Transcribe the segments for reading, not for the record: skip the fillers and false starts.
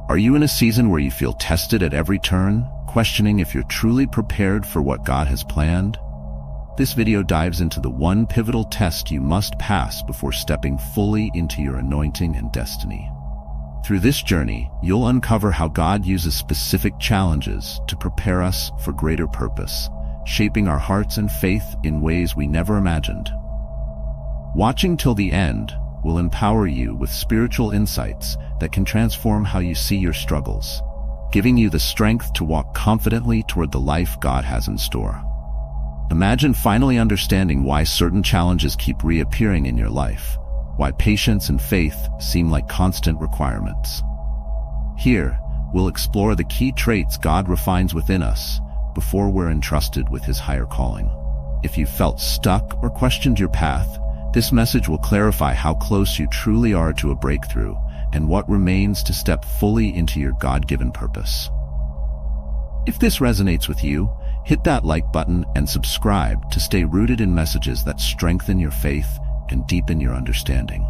Are you in a season where you feel tested at every turn, questioning if you're truly prepared for what God has planned? This video dives into the one pivotal test you must pass before stepping fully into your anointing and destiny. Through this journey, you'll uncover how God uses specific challenges to prepare us for greater purpose, shaping our hearts and faith in ways we never imagined. Watching till the end will empower you with spiritual insights that can transform how you see your struggles, giving you the strength to walk confidently toward the life God has in store. Imagine finally understanding why certain challenges keep reappearing in your life, why patience and faith seem like constant requirements. Here, we'll explore the key traits God refines within us before we're entrusted with His higher calling. If you felt stuck or questioned your path, this message will clarify how close you truly are to a breakthrough and what remains to step fully into your God-given purpose. If this resonates with you, hit that like button and subscribe to stay rooted in messages that strengthen your faith and deepen your understanding.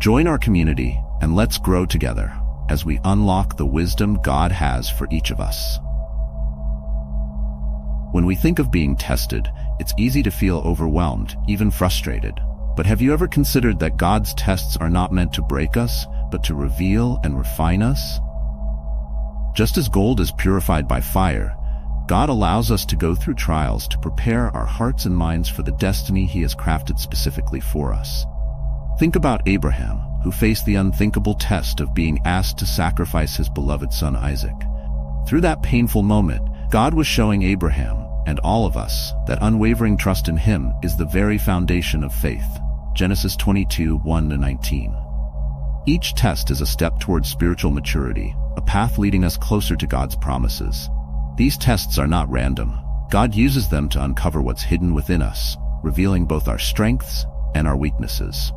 Join our community and let's grow together as we unlock the wisdom God has for each of us. When we think of being tested, it's easy to feel overwhelmed, even frustrated. But have you ever considered that God's tests are not meant to break us, but to reveal and refine us? Just as gold is purified by fire, God allows us to go through trials to prepare our hearts and minds for the destiny He has crafted specifically for us. Think about Abraham, who faced the unthinkable test of being asked to sacrifice his beloved son Isaac. Through that painful moment, God was showing Abraham and all of us that unwavering trust in Him is the very foundation of faith. Genesis 22, 1-19. Each test is a step towards spiritual maturity, a path leading us closer to God's promises. These tests are not random. God uses them to uncover what's hidden within us, revealing both our strengths and our weaknesses.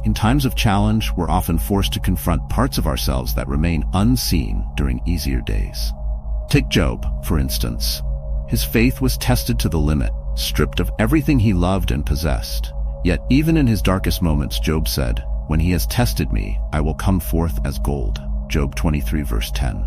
In times of challenge, we're often forced to confront parts of ourselves that remain unseen during easier days. Take Job, for instance. His faith was tested to the limit, stripped of everything he loved and possessed. Yet even in his darkest moments, Job said, "When He has tested me, I will come forth as gold." Job 23 verse 10.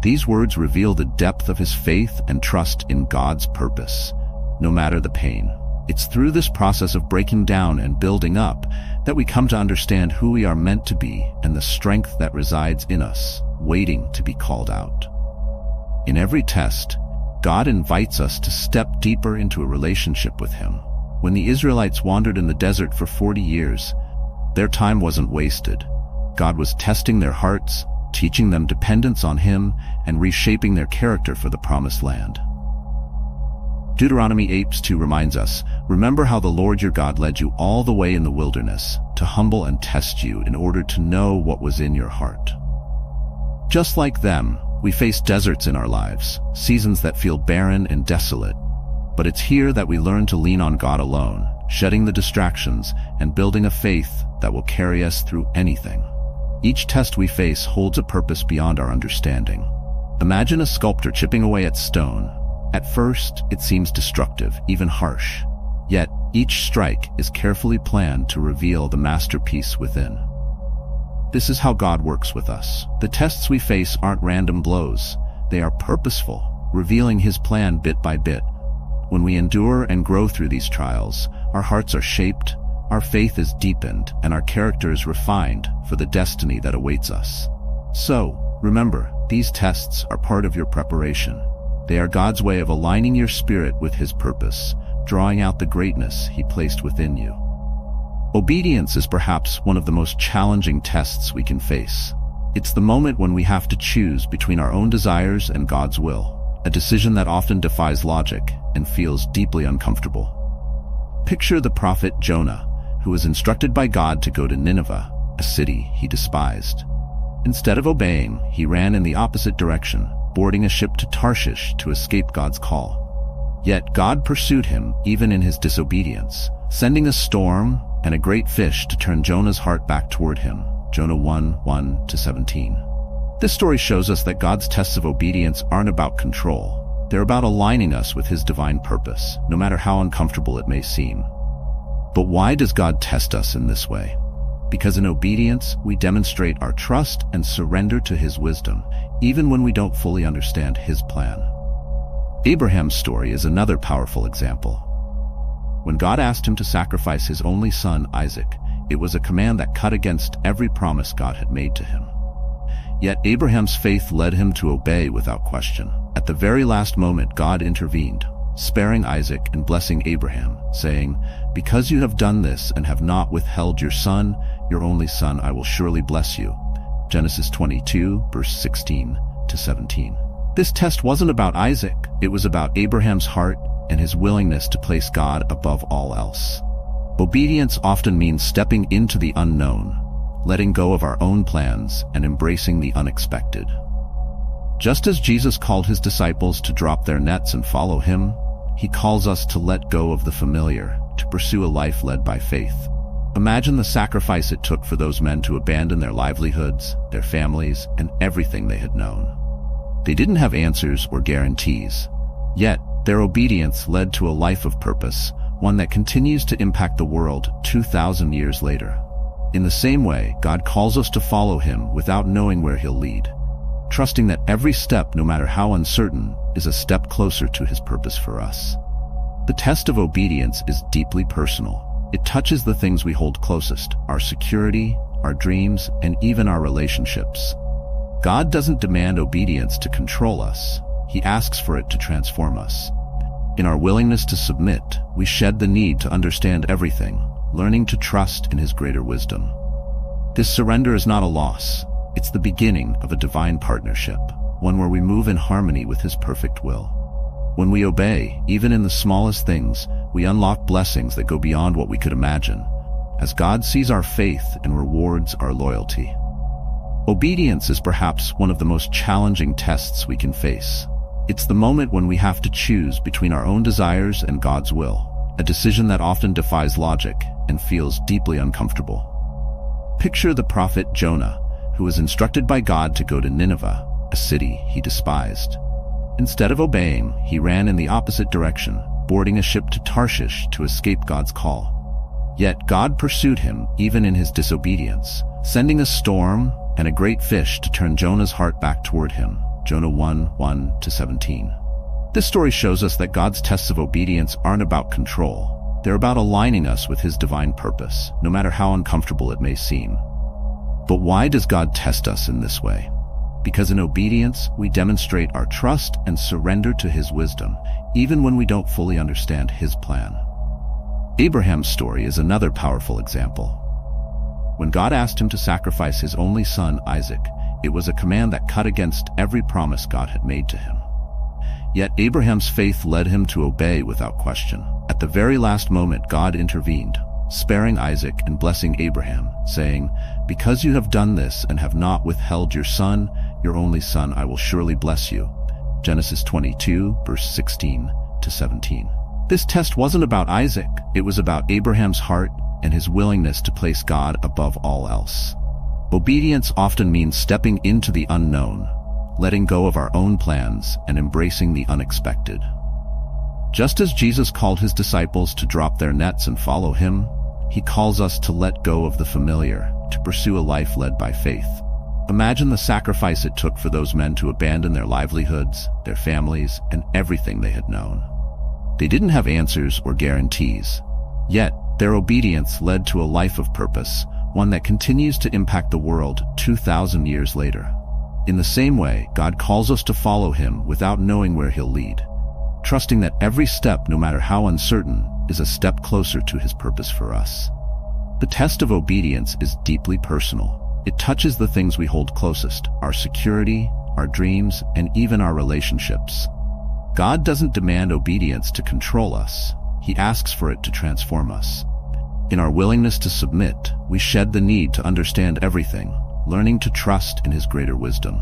These words reveal the depth of his faith and trust in God's purpose, no matter the pain. It's through this process of breaking down and building up that we come to understand who we are meant to be and the strength that resides in us, waiting to be called out. In every test, God invites us to step deeper into a relationship with Him. When the Israelites wandered in the desert for 40 years, their time wasn't wasted. God was testing their hearts, teaching them dependence on Him, and reshaping their character for the promised land. Deuteronomy 8:2 reminds us, "Remember how the Lord your God led you all the way in the wilderness, to humble and test you in order to know what was in your heart." Just like them, we face deserts in our lives, seasons that feel barren and desolate. But it's here that we learn to lean on God alone, shedding the distractions and building a faith that will carry us through anything. Each test we face holds a purpose beyond our understanding. Imagine a sculptor chipping away at stone. At first, it seems destructive, even harsh. Yet, each strike is carefully planned to reveal the masterpiece within. This is how God works with us. The tests we face aren't random blows. They are purposeful, revealing His plan bit by bit. When we endure and grow through these trials, our hearts are shaped, our faith is deepened, and our character is refined for the destiny that awaits us. So, remember, these tests are part of your preparation. They are God's way of aligning your spirit with His purpose, drawing out the greatness He placed within you. Obedience is perhaps one of the most challenging tests we can face. It's the moment when we have to choose between our own desires and God's will, a decision that often defies logic and feels deeply uncomfortable. Picture the prophet Jonah, who was instructed by God to go to Nineveh, a city he despised. Instead of obeying, he ran in the opposite direction, boarding a ship to Tarshish to escape God's call. Yet God pursued him even in his disobedience, sending a storm and a great fish to turn Jonah's heart back toward Him. Jonah 1:1-17. This story shows us that God's tests of obedience aren't about control. They're about aligning us with His divine purpose, no matter how uncomfortable it may seem. But why does God test us in this way? Because in obedience, we demonstrate our trust and surrender to His wisdom, even when we don't fully understand His plan. Abraham's story is another powerful example. When God asked him to sacrifice his only son, Isaac, it was a command that cut against every promise God had made to him. Yet Abraham's faith led him to obey without question. At the very last moment, God intervened, sparing Isaac and blessing Abraham, saying, "Because you have done this and have not withheld your son, your only son, I will surely bless you." Genesis 22, verse 16 to 17. This test wasn't about Isaac, it was about Abraham's heart and his willingness to place God above all else. Obedience often means stepping into the unknown, letting go of our own plans and embracing the unexpected. Just as Jesus called his disciples to drop their nets and follow him, he calls us to let go of the familiar, to pursue a life led by faith. Imagine the sacrifice it took for those men to abandon their livelihoods, their families, and everything they had known. They didn't have answers or guarantees, yet their obedience led to a life of purpose, one that continues to impact the world 2,000 years later. In the same way, God calls us to follow him without knowing where he'll lead, trusting that every step, no matter how uncertain, is a step closer to his purpose for us. The test of obedience is deeply personal. It touches the things we hold closest, our security, our dreams, and even our relationships. God doesn't demand obedience to control us. He asks for it to transform us. In our willingness to submit, we shed the need to understand everything, learning to trust in his greater wisdom. This surrender is not a loss. It's the beginning of a divine partnership, one where we move in harmony with his perfect will. When we obey, even in the smallest things, we unlock blessings that go beyond what we could imagine, as God sees our faith and rewards our loyalty. Obedience is perhaps one of the most challenging tests we can face. It's the moment when we have to choose between our own desires and God's will, a decision that often defies logic and feels deeply uncomfortable. Picture the prophet Jonah, who was instructed by God to go to Nineveh, a city he despised. Instead of obeying, he ran in the opposite direction, boarding a ship to Tarshish to escape God's call. Yet God pursued him even in his disobedience, sending a storm and a great fish to turn Jonah's heart back toward him. Jonah 1:1-17. This story shows us that God's tests of obedience aren't about control. They're about aligning us with his divine purpose, no matter how uncomfortable it may seem. But why does God test us in this way? Because in obedience, we demonstrate our trust and surrender to his wisdom, even when we don't fully understand his plan. Abraham's story is another powerful example. When God asked him to sacrifice his only son, Isaac, it was a command that cut against every promise God had made to him. Yet Abraham's faith led him to obey without question. At the very last moment, God intervened, sparing Isaac and blessing Abraham, saying, "Because you have done this and have not withheld your son, your only son, I will surely bless you." Genesis 22, verse 16-17. This test wasn't about Isaac, it was about Abraham's heart and his willingness to place God above all else. Obedience often means stepping into the unknown, letting go of our own plans and embracing the unexpected. Just as Jesus called his disciples to drop their nets and follow him, he calls us to let go of the familiar, to pursue a life led by faith. Imagine the sacrifice it took for those men to abandon their livelihoods, their families, and everything they had known. They didn't have answers or guarantees, yet their obedience led to a life of purpose, one that continues to impact the world 2,000 years later. In the same way, God calls us to follow him without knowing where he'll lead, trusting that every step, no matter how uncertain, is a step closer to his purpose for us. The test of obedience is deeply personal. It touches the things we hold closest, our security, our dreams, and even our relationships. God doesn't demand obedience to control us. He asks for it to transform us. In our willingness to submit, we shed the need to understand everything, learning to trust in his greater wisdom.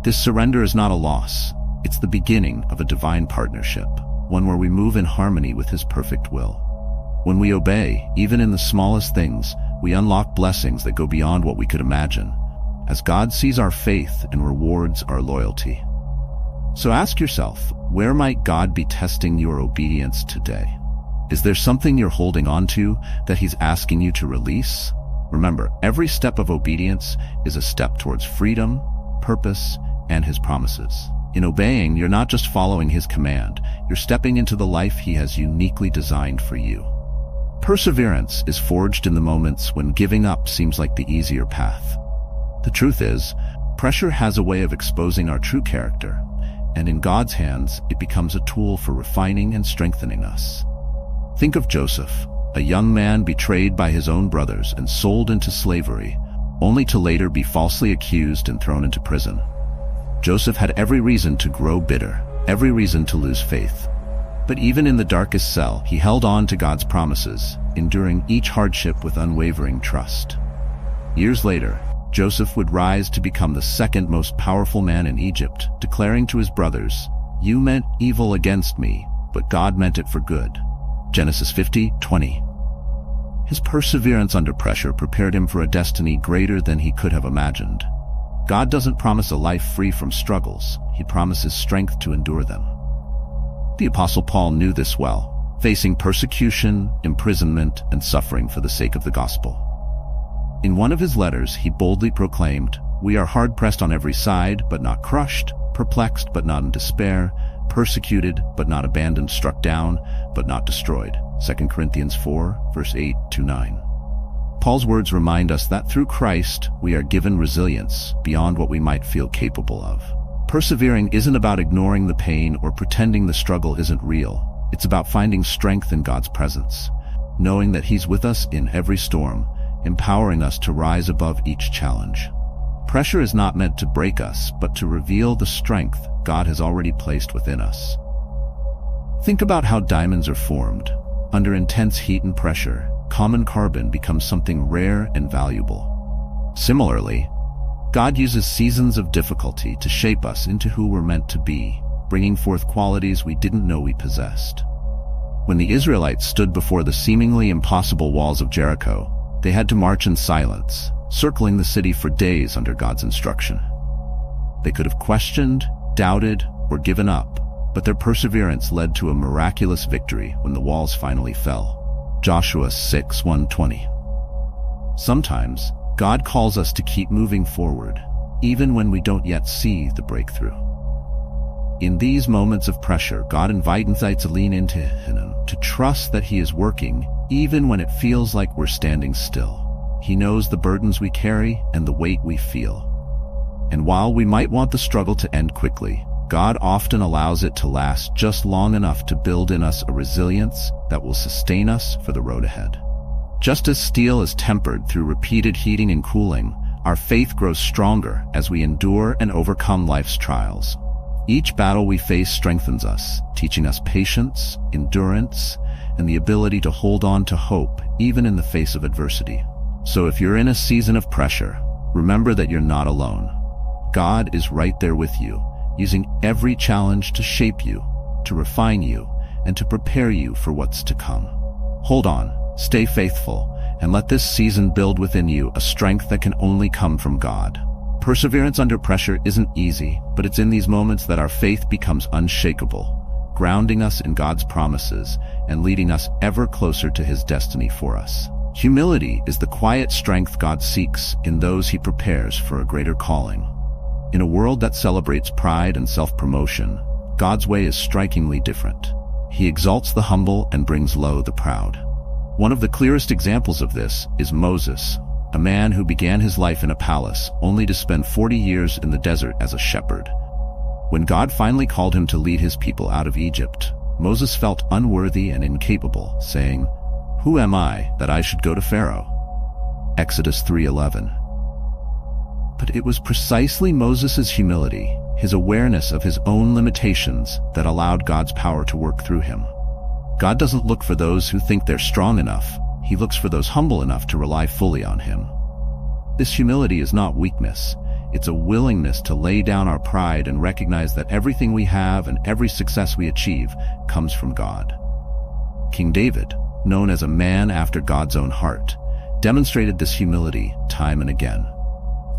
This surrender is not a loss. It's the beginning of a divine partnership, one where we move in harmony with his perfect will. When we obey, even in the smallest things, we unlock blessings that go beyond what we could imagine, as God sees our faith and rewards our loyalty. So ask yourself, where might God be testing your obedience today? Is there something you're holding on to that he's asking you to release? Remember, every step of obedience is a step towards freedom, purpose, and his promises. In obeying, you're not just following his command, you're stepping into the life he has uniquely designed for you. Perseverance is forged in the moments when giving up seems like the easier path. The truth is, pressure has a way of exposing our true character, and in God's hands, it becomes a tool for refining and strengthening us. Think of Joseph, a young man betrayed by his own brothers and sold into slavery, only to later be falsely accused and thrown into prison. Joseph had every reason to grow bitter, every reason to lose faith. But even in the darkest cell, he held on to God's promises, enduring each hardship with unwavering trust. Years later, Joseph would rise to become the second most powerful man in Egypt, declaring to his brothers, "You meant evil against me, but God meant it for good." Genesis 50:20. His perseverance under pressure prepared him for a destiny greater than he could have imagined. God doesn't promise a life free from struggles. He promises strength to endure them. The Apostle Paul knew this well, facing persecution, imprisonment, and suffering for the sake of the gospel. In one of his letters, he boldly proclaimed, "We are hard-pressed on every side, but not crushed, perplexed, but not in despair, persecuted, but not abandoned, struck down, but not destroyed." 2 Corinthians 4, verse 8-9. Paul's words remind us that through Christ, we are given resilience beyond what we might feel capable of. Persevering isn't about ignoring the pain or pretending the struggle isn't real. It's about finding strength in God's presence, knowing that He's with us in every storm, empowering us to rise above each challenge. Pressure is not meant to break us, but to reveal the strength God has already placed within us. Think about how diamonds are formed. Under intense heat and pressure, common carbon becomes something rare and valuable. Similarly, God uses seasons of difficulty to shape us into who we're meant to be, bringing forth qualities we didn't know we possessed. When the Israelites stood before the seemingly impossible walls of Jericho, they had to march in silence, circling the city for days under God's instruction. They could have questioned, doubted, or given up, but their perseverance led to a miraculous victory when the walls finally fell. Joshua 6:1-20. Sometimes, God calls us to keep moving forward, even when we don't yet see the breakthrough. In these moments of pressure, God invites us to lean into Him, to trust that He is working, even when it feels like we're standing still. He knows the burdens we carry and the weight we feel. And while we might want the struggle to end quickly, God often allows it to last just long enough to build in us a resilience that will sustain us for the road ahead. Just as steel is tempered through repeated heating and cooling, our faith grows stronger as we endure and overcome life's trials. Each battle we face strengthens us, teaching us patience, endurance, and the ability to hold on to hope even in the face of adversity. So if you're in a season of pressure, remember that you're not alone. God is right there with you, using every challenge to shape you, to refine you, and to prepare you for what's to come. Hold on, stay faithful, and let this season build within you a strength that can only come from God. Perseverance under pressure isn't easy, but it's in these moments that our faith becomes unshakable, grounding us in God's promises and leading us ever closer to His destiny for us. Humility is the quiet strength God seeks in those He prepares for a greater calling. In a world that celebrates pride and self-promotion, God's way is strikingly different. He exalts the humble and brings low the proud. One of the clearest examples of this is Moses, a man who began his life in a palace only to spend 40 years in the desert as a shepherd. When God finally called him to lead his people out of Egypt, Moses felt unworthy and incapable, saying, "Who am I that I should go to Pharaoh?" Exodus 3:11. But it was precisely Moses' humility, his awareness of his own limitations, that allowed God's power to work through him. God doesn't look for those who think they're strong enough. He looks for those humble enough to rely fully on Him. This humility is not weakness. It's a willingness to lay down our pride and recognize that everything we have and every success we achieve comes from God. King David, known as a man after God's own heart, demonstrated this humility time and again.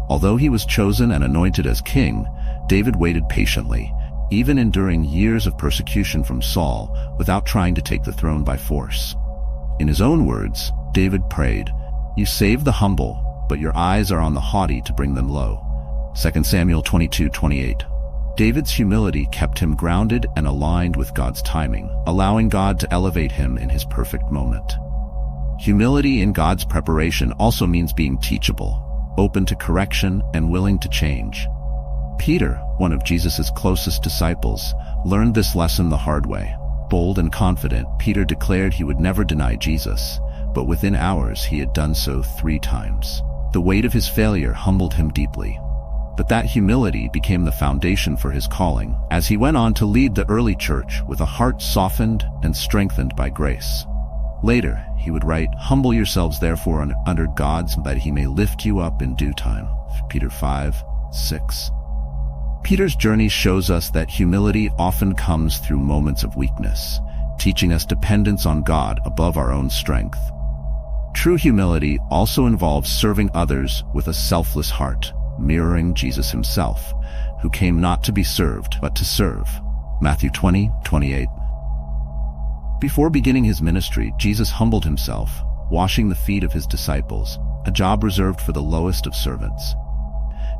Although he was chosen and anointed as king, David waited patiently, even enduring years of persecution from Saul, without trying to take the throne by force. In his own words, David prayed, You save the humble, but your eyes are on the haughty to bring them low. 2 Samuel 22:28. David's humility kept him grounded and aligned with God's timing, allowing God to elevate him in his perfect moment. Humility in God's preparation also means being teachable, open to correction, and willing to change. Peter, one of Jesus' closest disciples, learned this lesson the hard way. Bold and confident, Peter declared he would never deny Jesus, but within hours he had done so 3 times. The weight of his failure humbled him deeply. But that humility became the foundation for his calling, as he went on to lead the early church with a heart softened and strengthened by grace. Later, he would write, "Humble yourselves therefore under God, so that he may lift you up in due time." Peter 5:6. Peter's journey shows us that humility often comes through moments of weakness, teaching us dependence on God above our own strength. True humility also involves serving others with a selfless heart, mirroring Jesus himself, who came not to be served, but to serve. Matthew 20:28. Before beginning his ministry, Jesus humbled himself, washing the feet of his disciples, a job reserved for the lowest of servants.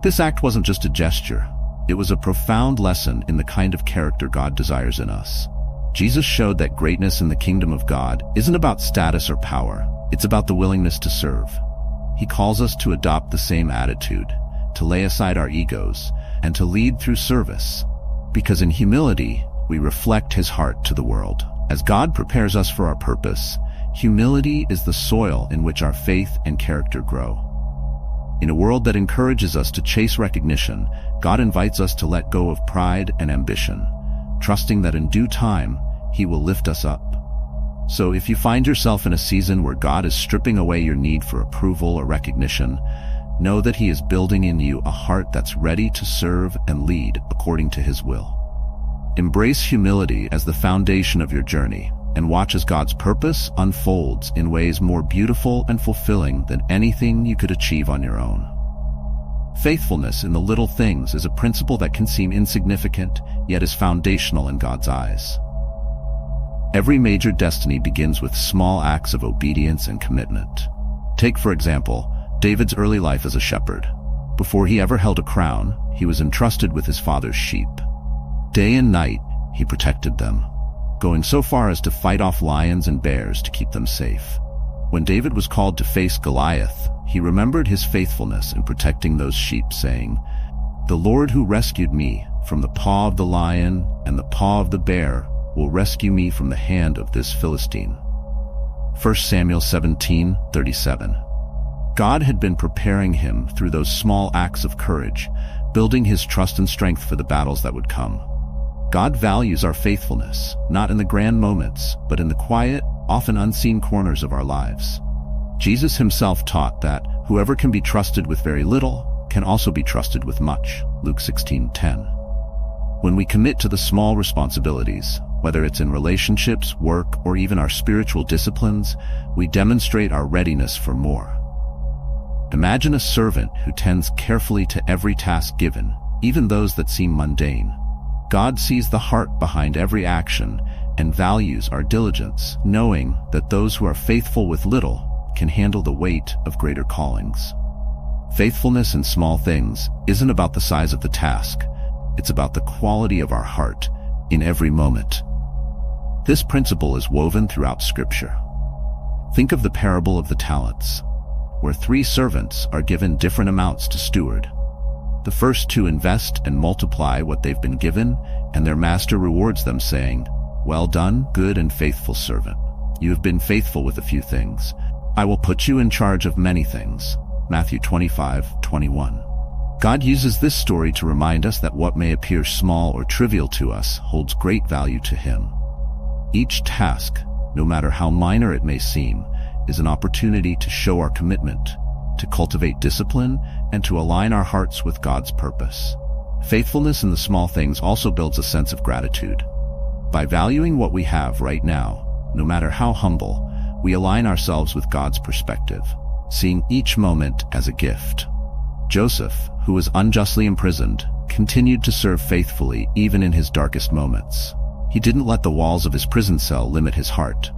This act wasn't just a gesture. It was a profound lesson in the kind of character God desires in us. Jesus showed that greatness in the kingdom of God isn't about status or power. It's about the willingness to serve. He calls us to adopt the same attitude, to lay aside our egos, and to lead through service. Because in humility, we reflect his heart to the world. As God prepares us for our purpose, humility is the soil in which our faith and character grow. In a world that encourages us to chase recognition, God invites us to let go of pride and ambition, trusting that in due time, he will lift us up. So if you find yourself in a season where God is stripping away your need for approval or recognition, know that he is building in you a heart that's ready to serve and lead according to his will. Embrace humility as the foundation of your journey, and watch as God's purpose unfolds in ways more beautiful and fulfilling than anything you could achieve on your own. Faithfulness in the little things is a principle that can seem insignificant, yet is foundational in God's eyes. Every major destiny begins with small acts of obedience and commitment. Take, for example, David's early life as a shepherd. Before he ever held a crown, he was entrusted with his father's sheep. Day and night, he protected them, going so far as to fight off lions and bears to keep them safe. When David was called to face Goliath, he remembered his faithfulness in protecting those sheep, saying, "The Lord who rescued me from the paw of the lion and the paw of the bear will rescue me from the hand of this Philistine." 1 Samuel 17:37. God had been preparing him through those small acts of courage, building his trust and strength for the battles that would come. God values our faithfulness, not in the grand moments, but in the quiet, often unseen corners of our lives. Jesus himself taught that whoever can be trusted with very little can also be trusted with much. Luke 16:10. When we commit to the small responsibilities, whether it's in relationships, work, or even our spiritual disciplines, we demonstrate our readiness for more. Imagine a servant who tends carefully to every task given, even those that seem mundane. God sees the heart behind every action and values our diligence, knowing that those who are faithful with little can handle the weight of greater callings. Faithfulness in small things isn't about the size of the task. It's about the quality of our heart in every moment. This principle is woven throughout Scripture. Think of the parable of the talents, where 3 servants are given different amounts to steward. The first 2 invest and multiply what they've been given, and their master rewards them, saying, "Well done, good and faithful servant. You have been faithful with a few things. I will put you in charge of many things." Matthew 25:21. God uses this story to remind us that what may appear small or trivial to us holds great value to him. Each task, no matter how minor it may seem, is an opportunity to show our commitment, to cultivate discipline, and to align our hearts with God's purpose. Faithfulness in the small things also builds a sense of gratitude. By valuing what we have right now, no matter how humble, we align ourselves with God's perspective, seeing each moment as a gift. Joseph, who was unjustly imprisoned, continued to serve faithfully even in his darkest moments. He didn't let the walls of his prison cell limit his heart.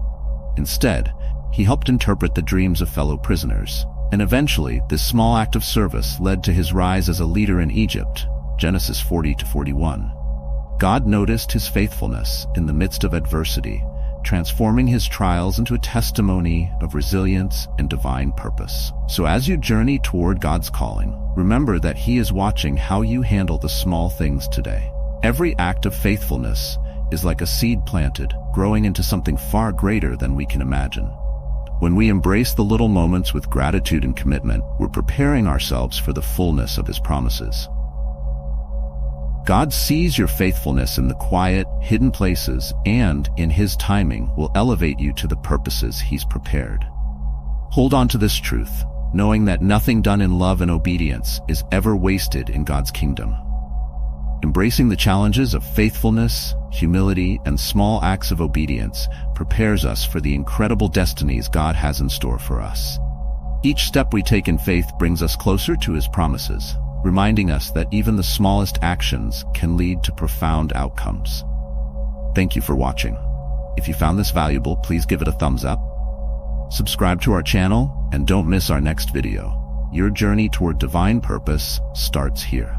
Instead, he helped interpret the dreams of fellow prisoners, And eventually, this small act of service led to his rise as a leader in Egypt, Genesis 40-41. God noticed his faithfulness in the midst of adversity, transforming his trials into a testimony of resilience and divine purpose. So as you journey toward God's calling, remember that he is watching how you handle the small things today. Every act of faithfulness is like a seed planted, growing into something far greater than we can imagine. When we embrace the little moments with gratitude and commitment, we're preparing ourselves for the fullness of his promises. God sees your faithfulness in the quiet, hidden places, and, in his timing, will elevate you to the purposes he's prepared. Hold on to this truth, knowing that nothing done in love and obedience is ever wasted in God's kingdom. Embracing the challenges of faithfulness, humility, and small acts of obedience prepares us for the incredible destinies God has in store for us. Each step we take in faith brings us closer to his promises, reminding us that even the smallest actions can lead to profound outcomes. Thank you for watching. If you found this valuable, please give it a thumbs up. Subscribe to our channel and don't miss our next video. Your journey toward divine purpose starts here.